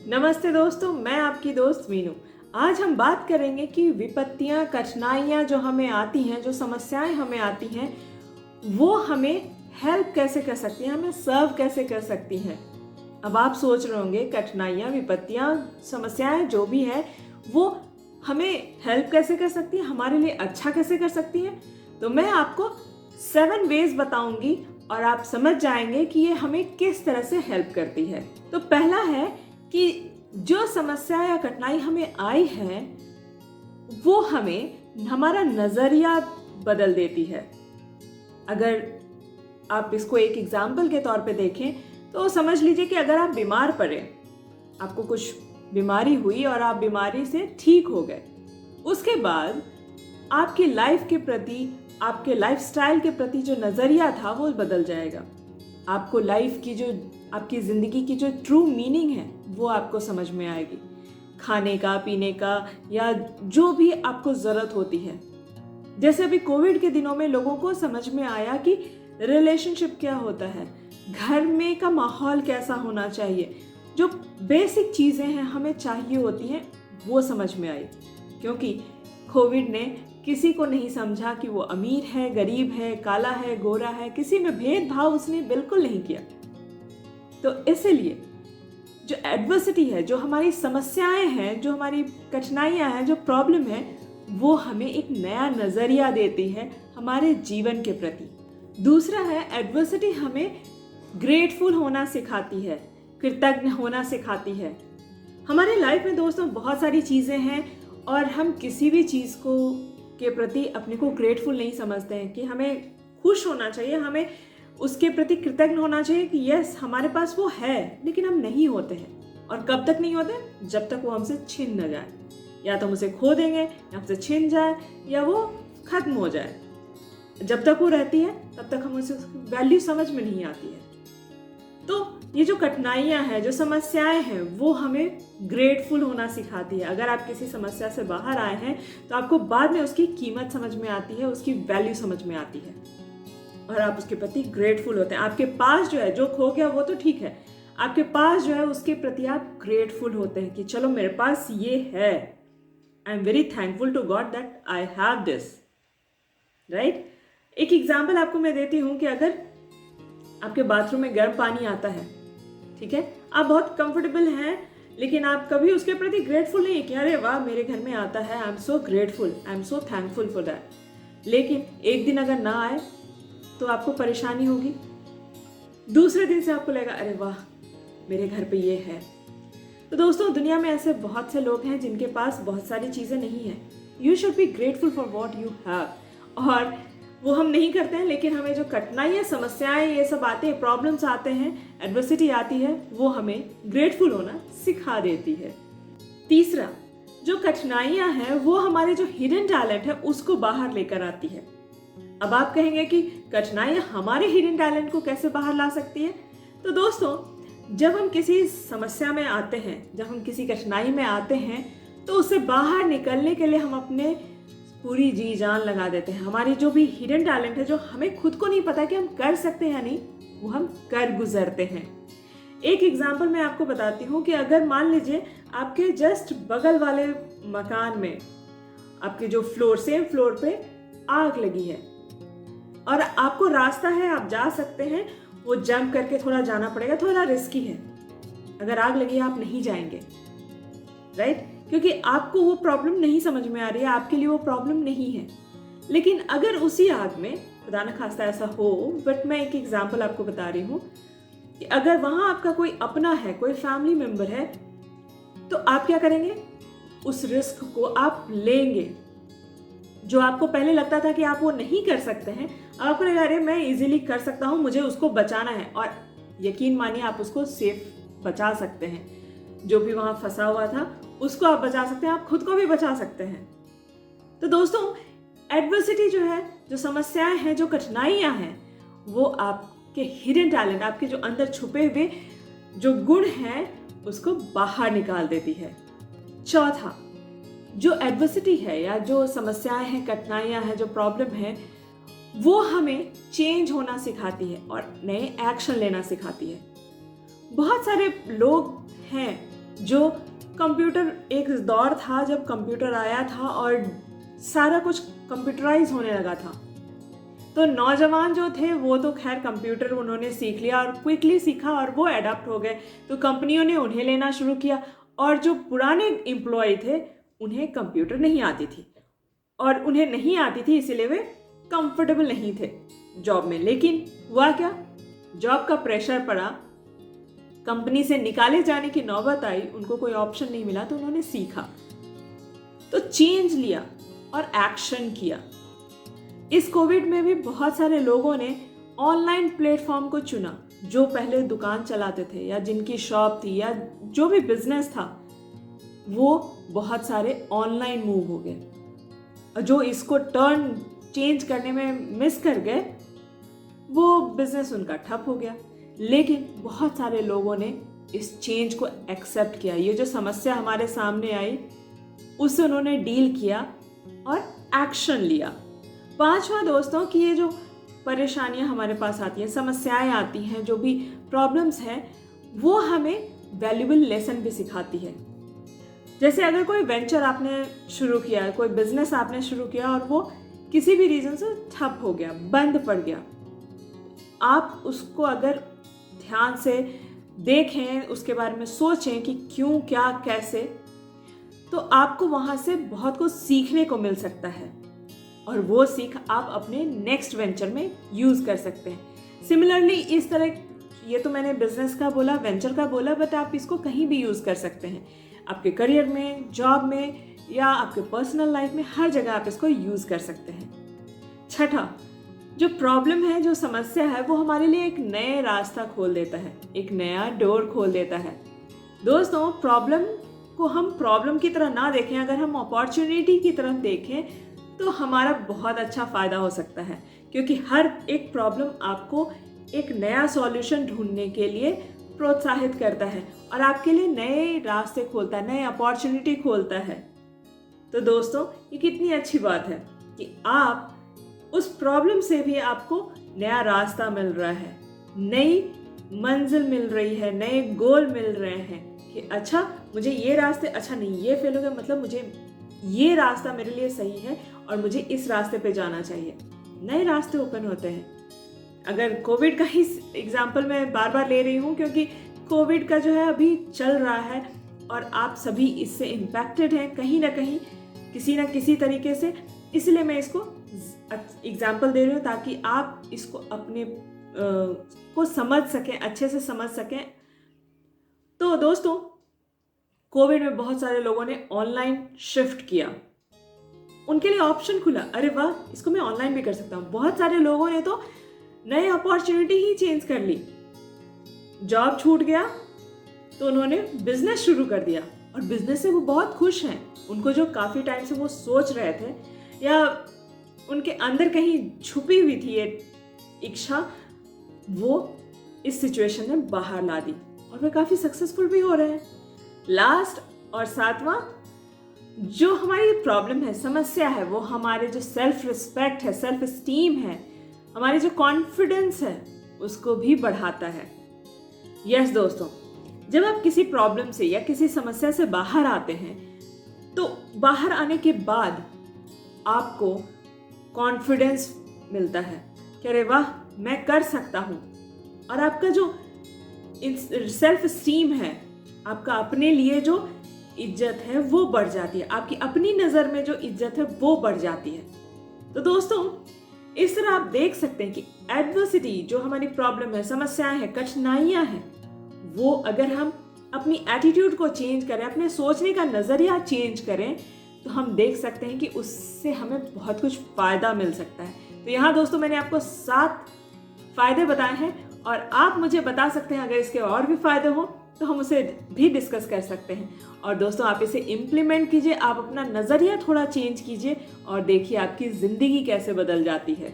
नमस्ते दोस्तों, मैं आपकी दोस्त मीनू। आज हम बात करेंगे कि विपत्तियां, कठिनाइयां जो हमें आती हैं, जो समस्याएं हमें आती हैं, वो हमें हेल्प कैसे कर सकती हैं, हमें सर्व कैसे कर सकती हैं। अब आप सोच रहे होंगे कठिनाइयां, विपत्तियां, समस्याएं जो भी है वो हमें हेल्प कैसे कर सकती है, हमारे लिए अच्छा कैसे कर सकती है। तो मैं आपको 7 वेज बताऊंगी और आप समझ जाएंगे कि ये हमें किस तरह से हेल्प करती है। तो पहला है कि जो समस्या या कठिनाई हमें आई है वो हमें हमारा नजरिया बदल देती है। अगर आप इसको एक एग्जाम्पल के तौर पे देखें तो समझ लीजिए कि अगर आप बीमार पड़े, आपको कुछ बीमारी हुई और आप बीमारी से ठीक हो गए, उसके बाद आपकी लाइफ के प्रति, आपके लाइफस्टाइल के प्रति जो नजरिया था वो बदल जाएगा। आपको लाइफ की जो, आपकी जिंदगी की जो ट्रू मीनिंग है वो आपको समझ में आएगी। खाने का, पीने का या जो भी आपको जरूरत होती है। जैसे अभी कोविड के दिनों में लोगों को समझ में आया कि रिलेशनशिप क्या होता है, घर में का माहौल कैसा होना चाहिए, जो बेसिक चीजें हैं हमें चाहिए होती हैं, वो समझ में आई। क्योंकि कोविड ने किसी को नहीं समझा कि वो अमीर है, गरीब है, काला है, गोरा है, किसी में भेदभाव उसने बिल्कुल नहीं किया। तो इसलिए जो एडवर्सिटी है, जो हमारी समस्याएं हैं, जो हमारी कठिनाइयां हैं, जो प्रॉब्लम है, वो हमें एक नया नजरिया देती है हमारे जीवन के प्रति। दूसरा है, एडवर्सिटी हमें ग्रेटफुल होना सिखाती है, कृतज्ञ होना सिखाती है। हमारी लाइफ में दोस्तों बहुत सारी चीजें हैं और हम किसी भी चीज को के प्रति अपने को ग्रेटफुल नहीं समझते हैं कि हमें खुश होना चाहिए, हमें उसके प्रति कृतज्ञ होना चाहिए कि यस हमारे पास वो है, लेकिन हम नहीं होते हैं। और कब तक नहीं होते? जब तक वो हमसे छिन न जाए। या तो हम उसे खो देंगे, या हमसे छिन जाए, या वो खत्म हो जाए। जब तक वो रहती है तब तक हम उसे वैल्यू समझ में नहीं आती है। तो ये जो कठिनाइयां हैं, जो समस्याएं हैं, वो हमें ग्रेटफुल होना सिखाती है। अगर आप किसी समस्या से बाहर आए हैं तो आपको बाद में उसकी कीमत समझ में आती है, उसकी वैल्यू समझ में आती है और आप उसके प्रति ग्रेटफुल होते हैं। आपके पास जो है, जो खो गया वो तो ठीक है, आपके पास जो है उसके प्रति आप ग्रेटफुल होते हैं कि चलो मेरे पास ये है, I am very thankful to God that I have this, right. एक एग्जाम्पल आपको मैं देती हूँ कि अगर आपके बाथरूम में गर्म पानी आता है, ठीक है, आप बहुत कंफर्टेबल हैं, लेकिन आप कभी उसके प्रति ग्रेटफुल नहीं है कि अरे वाह मेरे घर में आता है, I am so grateful, I am so thankful for that. लेकिन एक दिन अगर ना आए तो आपको परेशानी होगी। दूसरे दिन से आपको लगेगा अरे वाह मेरे घर पे ये है। तो दोस्तों, दुनिया में ऐसे बहुत से लोग हैं जिनके पास बहुत सारी चीजें नहीं है। You should be grateful for what you have. और वो हम नहीं करते हैं, लेकिन हमें जो कठिनाइयाँ, समस्याएं, ये सब आते हैं, प्रॉब्लम्स आते हैं, एडवर्सिटी आती है, वो हमें ग्रेटफुल होना सिखा देती है। तीसरा, जो कठिनाइयाँ हैं वो हमारे जो हिडन टैलेंट है उसको बाहर लेकर आती है। अब आप कहेंगे कि कठिनाइयाँ हमारे हिडन टैलेंट को कैसे बाहर ला सकती है? तो दोस्तों, जब हम किसी समस्या में आते हैं, जब हम किसी कठिनाई में आते हैं, तो उससे बाहर निकलने के लिए हम अपने पूरी जी जान लगा देते हैं। हमारी जो भी हिडन टैलेंट है, जो हमें खुद को नहीं पता कि हम कर सकते हैं या नहीं, वो हम कर गुजरते हैं। एक एग्जाम्पल मैं आपको बताती हूँ कि अगर मान लीजिए आपके जस्ट बगल वाले मकान में, आपके जो फ्लोर, सेम फ्लोर पे आग लगी है और आपको रास्ता है, आप जा सकते हैं, वो जंप करके थोड़ा जाना पड़ेगा, थोड़ा रिस्की है। अगर आग लगी है आप नहीं जाएंगे, राइट, क्योंकि आपको वो प्रॉब्लम नहीं समझ में आ रही है, आपके लिए वो प्रॉब्लम नहीं है। लेकिन अगर उसी आग में, खुदा न खास्ता ऐसा हो, बट मैं एक एग्जांपल आपको बता रही हूँ कि अगर वहां आपका कोई अपना है, कोई फैमिली मेंबर है, तो आप क्या करेंगे? उस रिस्क को आप लेंगे। जो आपको पहले लगता था कि आप वो नहीं कर सकते हैं, आपको लगा अरे मैं इजीली कर सकता हूँ, मुझे उसको बचाना है, और यकीन मानिए आप उसको सेफ बचा सकते हैं। जो भी वहां फंसा हुआ था उसको आप बचा सकते हैं, आप खुद को भी बचा सकते हैं। तो दोस्तों, एडवर्सिटी जो है, जो समस्याएं हैं, जो कठिनाइयां हैं, वो आपके हिडन टैलेंट, आपके जो अंदर छुपे हुए जो गुण हैं, उसको बाहर निकाल देती है। चौथा, जो एडवर्सिटी है या जो समस्याएं हैं, कठिनाइयां हैं, जो प्रॉब्लम है, वो हमें चेंज होना सिखाती है और नए एक्शन लेना सिखाती है। बहुत सारे लोग हैं जो कंप्यूटर, एक दौर था जब कंप्यूटर आया था और सारा कुछ कंप्यूटराइज होने लगा था, तो नौजवान जो थे वो तो खैर कंप्यूटर उन्होंने सीख लिया और क्विकली सीखा और वो अडॉप्ट हो गए, तो कंपनियों ने उन्हें लेना शुरू किया। और जो पुराने एम्प्लॉय थे उन्हें कंप्यूटर नहीं आती थी, और उन्हें नहीं आती थी इसीलिए वे कंफर्टेबल नहीं थे जॉब में। लेकिन हुआ क्या, जॉब का प्रेशर पड़ा, कंपनी से निकाले जाने की नौबत आई, उनको कोई ऑप्शन नहीं मिला, तो उन्होंने सीखा, तो चेंज लिया और एक्शन किया। इस कोविड में भी बहुत सारे लोगों ने ऑनलाइन प्लेटफॉर्म को चुना। जो पहले दुकान चलाते थे या जिनकी शॉप थी या जो भी बिजनेस था, वो बहुत सारे ऑनलाइन मूव हो गए, और जो इसको टर्न चेंज करने में मिस कर गए, वो बिजनेस उनका ठप हो गया। लेकिन बहुत सारे लोगों ने इस चेंज को एक्सेप्ट किया। ये जो समस्या हमारे सामने आई उससे उन्होंने डील किया और एक्शन लिया। पांचवा दोस्तों कि ये जो परेशानियां हमारे पास आती हैं, समस्याएं आती हैं, जो भी प्रॉब्लम्स हैं, वो हमें वैल्यूबल लेसन भी सिखाती है। जैसे अगर कोई वेंचर आपने शुरू किया, कोई बिजनेस आपने शुरू किया और वो किसी भी रीजन से ठप हो गया, बंद पड़ गया, आप उसको अगर ध्यान से देखें, उसके बारे में सोचें कि क्यों, क्या, कैसे, तो आपको वहां से बहुत कुछ सीखने को मिल सकता है, और वो सीख आप अपने नेक्स्ट वेंचर में यूज कर सकते हैं। सिमिलरली इस तरह, ये तो मैंने बिजनेस का बोला, वेंचर का बोला, बट आप इसको कहीं भी यूज कर सकते हैं, आपके करियर में, जॉब में, या आपके पर्सनल लाइफ में, हर जगह आप इसको यूज कर सकते हैं। छठा, जो प्रॉब्लम है, जो समस्या है, वो हमारे लिए एक नए रास्ता खोल देता है, एक नया डोर खोल देता है। दोस्तों, प्रॉब्लम को हम प्रॉब्लम की तरह ना देखें, अगर हम अपॉर्चुनिटी की तरफ देखें तो हमारा बहुत अच्छा फ़ायदा हो सकता है, क्योंकि हर एक प्रॉब्लम आपको एक नया सॉल्यूशन ढूंढने के लिए प्रोत्साहित करता है और आपके लिए नए रास्ते खोलता है, नए अपॉर्चुनिटी खोलता है। तो दोस्तों, ये कितनी अच्छी बात है कि आप उस प्रॉब्लम से भी आपको नया रास्ता मिल रहा है, नई मंजिल मिल रही है, नए गोल मिल रहे हैं कि अच्छा, मुझे ये रास्ते, अच्छा नहीं, ये फेल हो गया, मतलब मुझे ये रास्ता मेरे लिए सही है और मुझे इस रास्ते पे जाना चाहिए। नए रास्ते ओपन होते हैं। अगर कोविड का ही एग्जाम्पल मैं बार बार ले रही हूँ, क्योंकि कोविड का जो है अभी चल रहा है और आप सभी इससे इम्पैक्टेड हैं कहीं ना कहीं, किसी ना किसी तरीके से, इसलिए मैं इसको एग्जाम्पल दे रही हूँ ताकि आप इसको अपने को समझ सकें, अच्छे से समझ सकें। तो दोस्तों, कोविड में बहुत सारे लोगों ने ऑनलाइन शिफ्ट किया, उनके लिए ऑप्शन खुला, अरे वाह, इसको मैं ऑनलाइन भी कर सकता हूँ। बहुत सारे लोगों ने तो नई अपॉर्चुनिटी ही चेंज कर ली, जॉब छूट गया तो उन्होंने बिजनेस शुरू कर दिया और बिजनेस से वो बहुत खुश हैं। उनको जो काफ़ी टाइम से वो सोच रहे थे या उनके अंदर कहीं छुपी हुई थी ये इच्छा, वो इस सिचुएशन में बाहर ला दी और वे काफ़ी सक्सेसफुल भी हो रहे हैं। लास्ट और सातवां, जो हमारी प्रॉब्लम है, समस्या है, वो हमारे जो सेल्फ रिस्पेक्ट है, सेल्फ एस्टीम है, हमारे जो कॉन्फिडेंस है, उसको भी बढ़ाता है। यस दोस्तों, जब आप किसी प्रॉब्लम से या किसी समस्या से बाहर आते हैं, तो बाहर आने के बाद आपको कॉन्फिडेंस मिलता है कि अरे वाह, मैं कर सकता हूँ, और आपका जो सेल्फ एस्टीम है, आपका अपने लिए जो इज्जत है वो बढ़ जाती है, आपकी अपनी नज़र में जो इज्जत है वो बढ़ जाती है। तो दोस्तों, इस तरह आप देख सकते हैं कि एडवर्सिटी, जो हमारी प्रॉब्लम है, समस्याएं हैं, कठिनाइयां हैं, वो अगर हम अपनी एटीट्यूड को चेंज करें, अपने सोचने का नज़रिया चेंज करें, तो हम देख सकते हैं कि उससे हमें बहुत कुछ फ़ायदा मिल सकता है। तो यहाँ दोस्तों, मैंने आपको 7 फ़ायदे बताए हैं और आप मुझे बता सकते हैं अगर इसके और भी फ़ायदे हो तो हम उसे भी डिस्कस कर सकते हैं। और दोस्तों, आप इसे इम्प्लीमेंट कीजिए, आप अपना नज़रिया थोड़ा चेंज कीजिए और देखिए आपकी ज़िंदगी कैसे बदल जाती है।